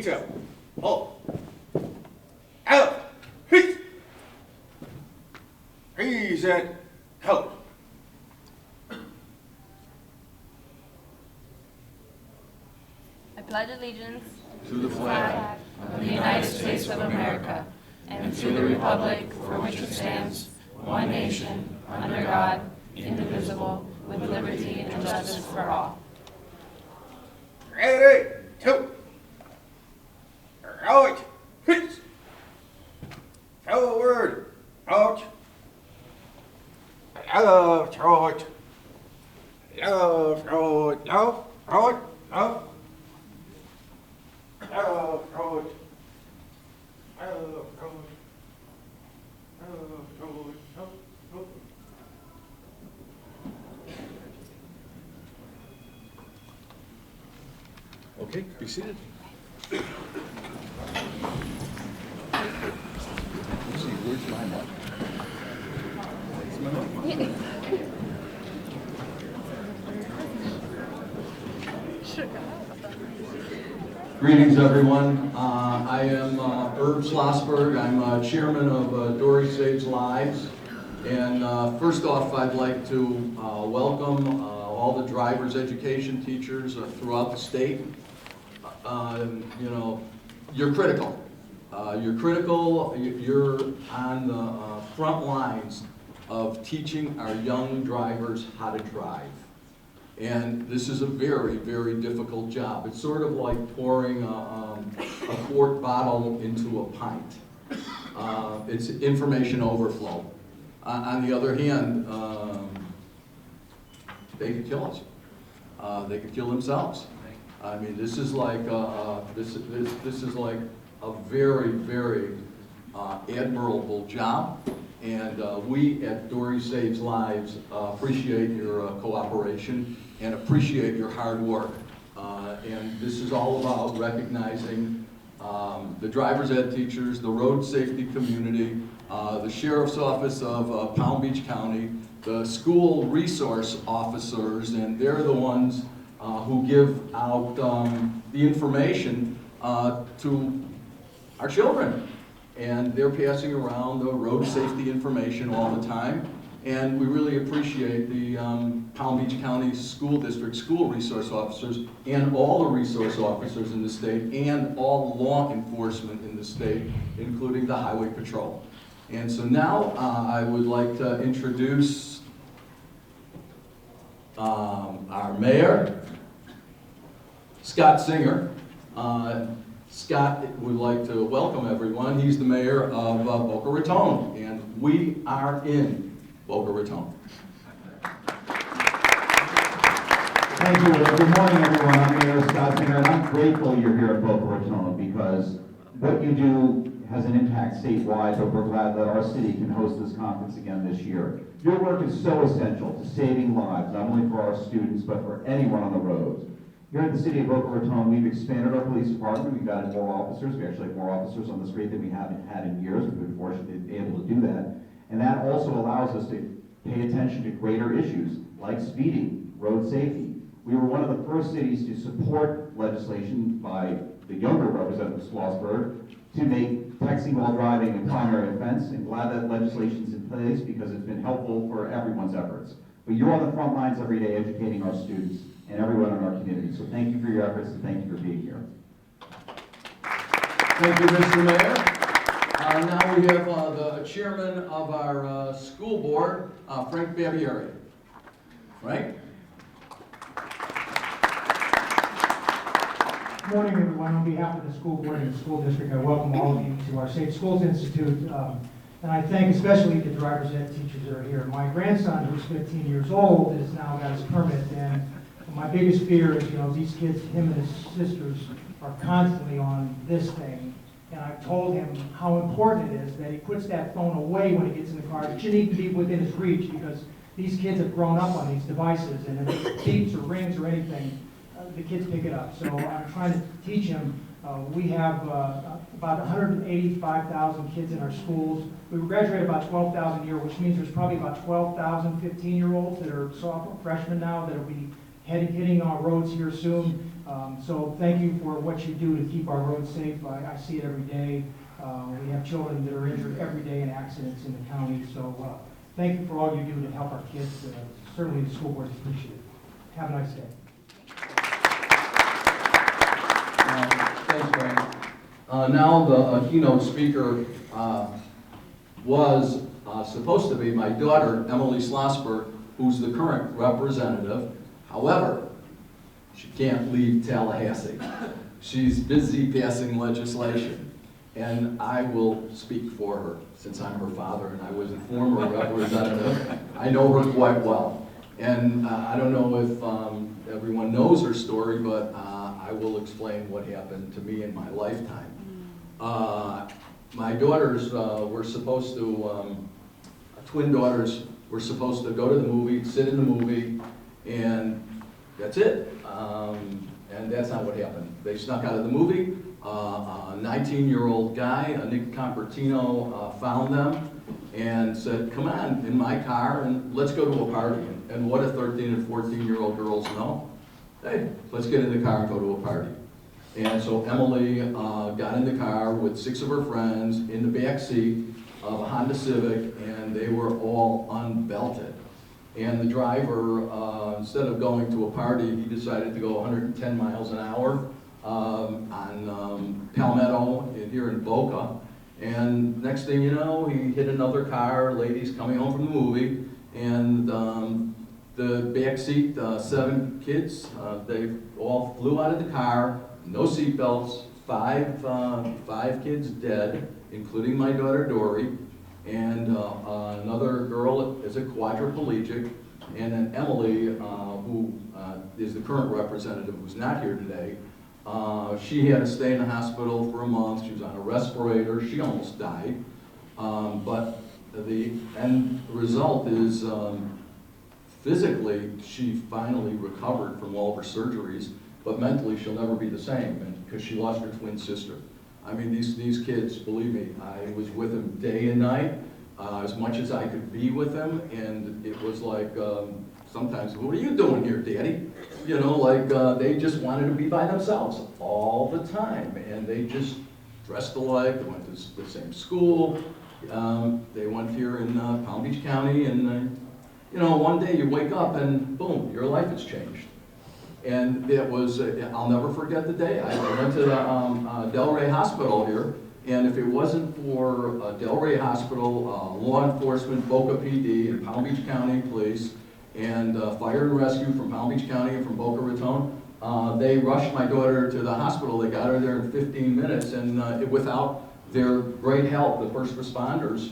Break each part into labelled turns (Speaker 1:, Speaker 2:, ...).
Speaker 1: Peter. Oh. Out. Hit. Present. Help.
Speaker 2: I pledge allegiance
Speaker 3: to the flag
Speaker 2: of the United States of America and to the republic for which it stands, one nation, under God, indivisible, with liberty and justice for all.
Speaker 1: Ready. Two. Out. Hit. Forward. Out. Left. Right. Left. Right. No. Right. No.
Speaker 3: Okay, be seated. Let's see, where's my mic? Where's my mic? Greetings, everyone. I am Irving Slosberg. I'm chairman of Dori Saves Lives. And first off, I'd like to welcome all the driver's education teachers throughout the state. You know, you're critical. You're critical. You're on the front lines of teaching our young drivers how to drive. And this is a very, very difficult job. It's sort of like pouring a quart bottle into a pint. It's information overflow. On the other hand, they could kill us. They could kill themselves. I mean, this is like this is like a very, very admirable job. And we at Dori Saves Lives appreciate your cooperation and appreciate your hard work. And this is all about recognizing the driver's ed teachers, the road safety community, the Sheriff's Office of Palm Beach County, the school resource officers, and they're the ones who give out the information to our children. And they're passing around the road safety information all the time. And we really appreciate the Palm Beach County School District school resource officers and all the resource officers in the state and all law enforcement in the state, including the Highway Patrol. And so now I would like to introduce our mayor, Scott Singer. Scott would like to welcome everyone. He's the mayor of Boca Raton, and we are in Boca Raton.
Speaker 4: Thank you. Good morning, everyone. I'm Mayor Scott Singer, and I'm grateful you're here at Boca Raton because what you do has an impact statewide, but we're glad that our city can host this conference again this year. Your work is so essential to saving lives, not only for our students, but for anyone on the roads. Here at the city of Boca Raton, we've expanded our police department. We've added more officers. We actually have more officers on the street than we haven't had in years. We've been fortunate to be able to do that. And that also allows us to pay attention to greater issues like speeding, road safety. We were one of the first cities to support legislation by the younger Representative Slosberg to make texting while driving a primary offense, and glad that legislation's in place because it's been helpful for everyone's efforts. But you're on the front lines every day educating our students and everyone in our community. So thank you for your efforts and thank you for being here.
Speaker 3: Thank you, Mr. Mayor. Now we have the chairman of our school board, Frank Barbieri. Frank?
Speaker 5: Good morning, everyone. On behalf of the school board and the school district, I welcome all of you to our Safe Schools Institute. And I thank especially the driver's ed teachers that are here. My grandson, who's 15 years old, has now got his permit. And my biggest fear is, you know, these kids, him and his sisters, are constantly on this thing. And I've told him how important it is that he puts that phone away when he gets in the car. It shouldn't even be within his reach because these kids have grown up on these devices. And if it beeps or rings or anything, the kids pick it up. So I'm trying to teach him. We have about 185,000 kids in our schools. We graduate about 12,000 a year, which means there's probably about 12,000 15-year-olds that are sophomore freshmen now that will be hitting our roads here soon. So thank you for what you do to keep our roads safe. I see it every day. We have children that are injured every day in accidents in the county. So thank you for all you do to help our kids. Certainly the school board appreciate it. Have a nice day.
Speaker 3: Thanks, Frank. Now the keynote speaker was supposed to be my daughter, Emily Slosberg, who's the current representative. However, she can't leave Tallahassee. She's busy passing legislation, and I will speak for her since I'm her father and I was a former representative. I know her quite well. And I don't know if everyone knows her story, but I will explain what happened to me in my lifetime. My daughters were supposed to, twin daughters were supposed to go to the movie, sit in the movie, and that's it. And that's not what happened. They snuck out of the movie. A 19-year-old guy, Nick Compertino, found them and said, come on, in my car, and let's go to a party. And what do 13 and 14-year-old girls know? Hey, let's get in the car and go to a party. And so Emily got in the car with 6 of her friends in the back seat of a Honda Civic, and they were all unbelted. And the driver, instead of going to a party, he decided to go 110 miles an hour on Palmetto here in Boca. And next thing you know, he hit another car, ladies coming home from the movie, and the back seat, 7 kids, they all flew out of the car, no seatbelts, 5 kids dead, including my daughter Dori, and another girl is a quadriplegic, and then Emily, who is the current representative who's not here today, she had to stay in the hospital for a month. She was on a respirator. She almost died. But the end result is physically she finally recovered from all of her surgeries, but mentally she'll never be the same because she lost her twin sister. I mean, these kids, believe me, I was with them day and night, as much as I could be with them, and it was like, sometimes, what are you doing here, Daddy? You know, like they just wanted to be by themselves all the time, and they just dressed alike, they went to the same school, they went here in Palm Beach County, and you know, one day you wake up and boom, your life has changed. And it was, I'll never forget the day. I went to the Delray Hospital here, and if it wasn't for Delray Hospital, law enforcement, Boca PD, and Palm Beach County Police, and fire and rescue from Palm Beach County and from Boca Raton, they rushed my daughter to the hospital. They got her there in 15 minutes, and without their great help, the first responders,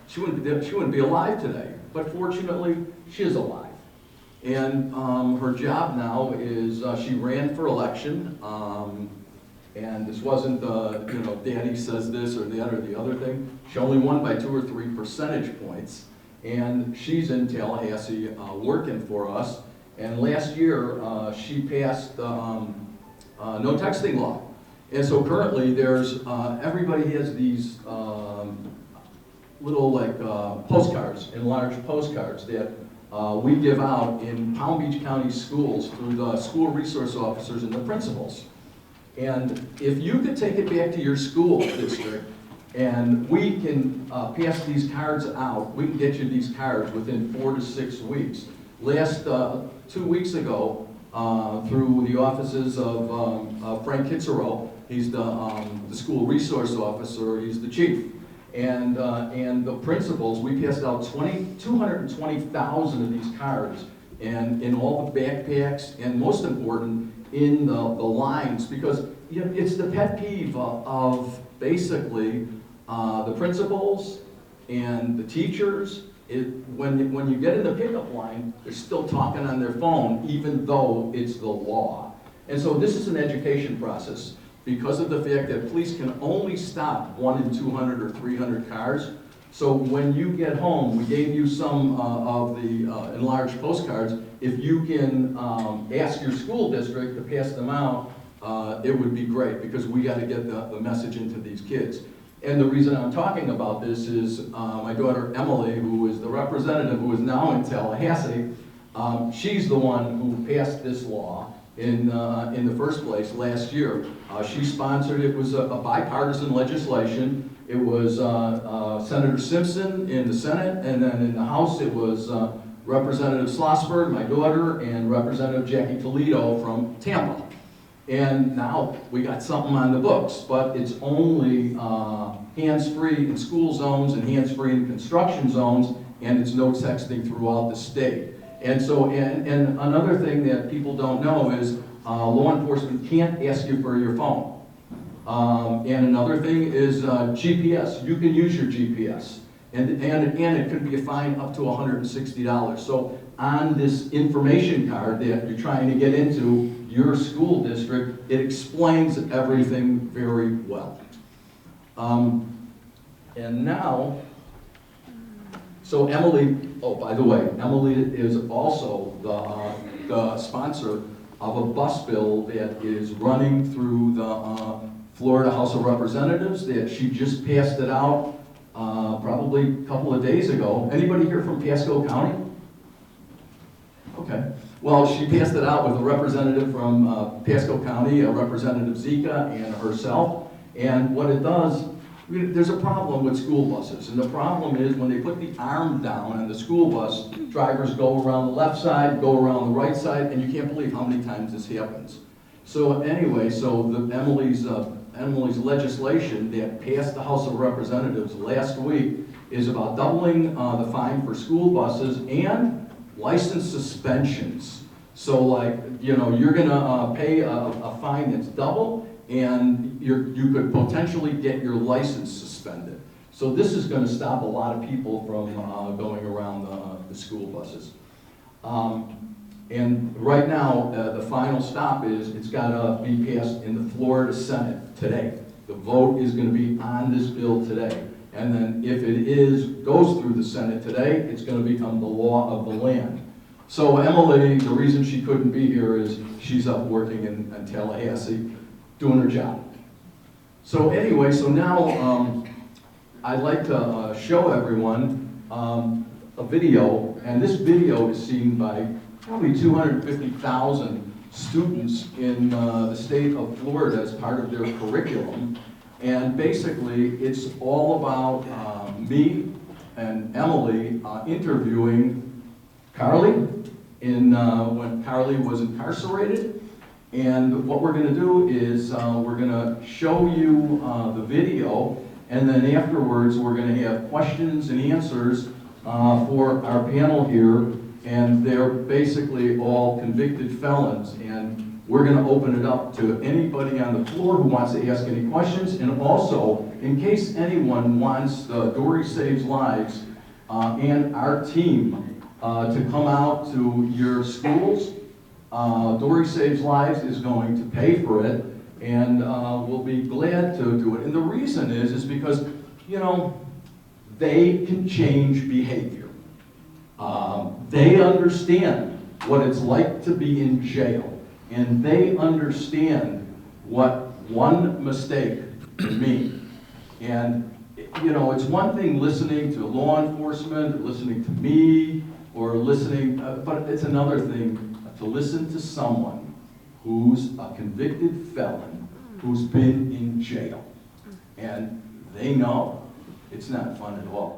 Speaker 3: she wouldn't be alive today. But fortunately, she is alive. And her job now is, she ran for election, and this wasn't, you know, Daddy says this or that or the other thing. She only won by 2 or 3 percentage points, and she's in Tallahassee working for us. And last year, she passed the no texting law. And so currently, there's, everybody has these little like postcards, enlarged postcards that we give out in Palm Beach County schools through the school resource officers and the principals. And if you could take it back to your school district and we can pass these cards out, we can get you these cards within 4 to 6 weeks. Last 2 weeks ago, through the offices of Frank Kitzero, he's the school resource officer, he's the chief. And the principals, we passed out 220,000 of these cards, and in all the backpacks, and most important, in the lines, because you know, it's the pet peeve of basically the principals and the teachers. When you get in the pickup line, they're still talking on their phone, even though it's the law. And so this is an education process. Because of the fact that police can only stop 1 in 200 or 300 cars. So when you get home, we gave you some of the enlarged postcards. If you can ask your school district to pass them out, it would be great, because we got to get the message into these kids. And the reason I'm talking about this is my daughter Emily, who is the representative who is now in Tallahassee, she's the one who passed this law. in the first place last year. She sponsored, it was a bipartisan legislation. It was Senator Simpson in the Senate, and then in the House it was Representative Slosberg, my daughter, and Representative Jackie Toledo from Tampa. And now we got something on the books, but it's only hands-free in school zones and hands-free in construction zones, and it's no texting throughout the state. And so, and another thing that people don't know is law enforcement can't ask you for your phone. And another thing is GPS. You can use your GPS. And it could be a fine up to $160. So on this information card that you're trying to get into your school district, it explains everything very well. And now, so Emily, oh, by the way, Emily is also the sponsor of a bus bill that is running through the Florida House of Representatives, that she just passed it out probably a couple of days ago. Anybody here from Pasco County? Okay. Well, she passed it out with a representative from Pasco County, Representative Zika, and herself. And what it does, there's a problem with school buses. And the problem is when they put the arm down on the school bus, drivers go around the left side, go around the right side, and you can't believe how many times this happens. So anyway, so Emily's legislation that passed the House of Representatives last week is about doubling the fine for school buses and license suspensions. So like, you know, you're gonna pay a fine that's double, and you could potentially get your license suspended. So this is gonna stop a lot of people from going around the school buses. And right now, the final stop is it's gotta be passed in the Florida Senate today. The vote is gonna be on this bill today. And then if it goes through the Senate today, it's gonna become the law of the land. So Emily, the reason she couldn't be here is she's up working in Tallahassee, doing her job. So anyway, so now I'd like to show everyone a video, and this video is seen by probably 250,000 students in the state of Florida as part of their curriculum. And basically, it's all about me and Emily interviewing Carly when Carly was incarcerated. And what we're going to do is we're going to show you the video, and then afterwards we're going to have questions and answers for our panel here. And they're basically all convicted felons. And we're going to open it up to anybody on the floor who wants to ask any questions. And also, in case anyone wants the Dori Saves Lives and our team to come out to your schools, Dori Saves Lives is going to pay for it, and we'll be glad to do it. And the reason is because, you know, they can change behavior. They understand what it's like to be in jail, and they understand what one mistake can mean. And, you know, it's one thing listening to law enforcement, or listening to me, or listening, but it's another thing to listen to someone who's a convicted felon, who's been in jail. And they know it's not fun at all.